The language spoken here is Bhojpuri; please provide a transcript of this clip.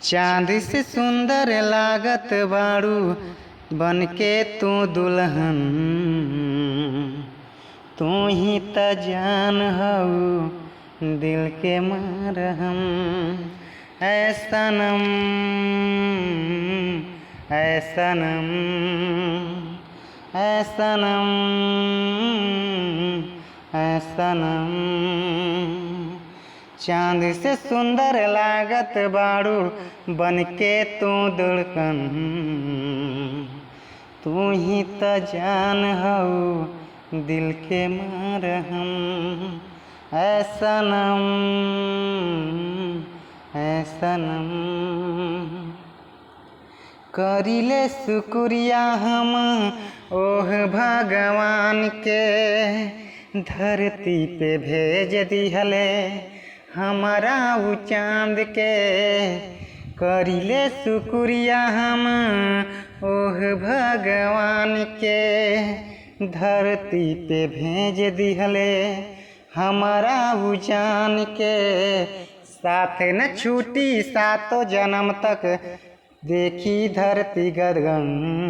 चांद से सुंदर लागत बाड़ू बनके तू दुल्हन। तू ही त जान हऊ दिल के मरहम। ऐ सनम ऐ सनम ऐ सनम ऐ सनम। चांद से सुंदर लागत बाड़ू बनके तू दुल्हन। तू ही त जान हऊ दिल के मरहम। ऐ सनम ऐ सनम। करिले शुक्रिया हम ओह भगवान के धरती पे भेज दिहले हमारा उ चाँद के। करिले शुक्रिया हम ओह भगवान के धरती पे भेज दिहले हमारा उ जान के। साथ न छूटी सातों जन्म तक देखी धरती गदगन।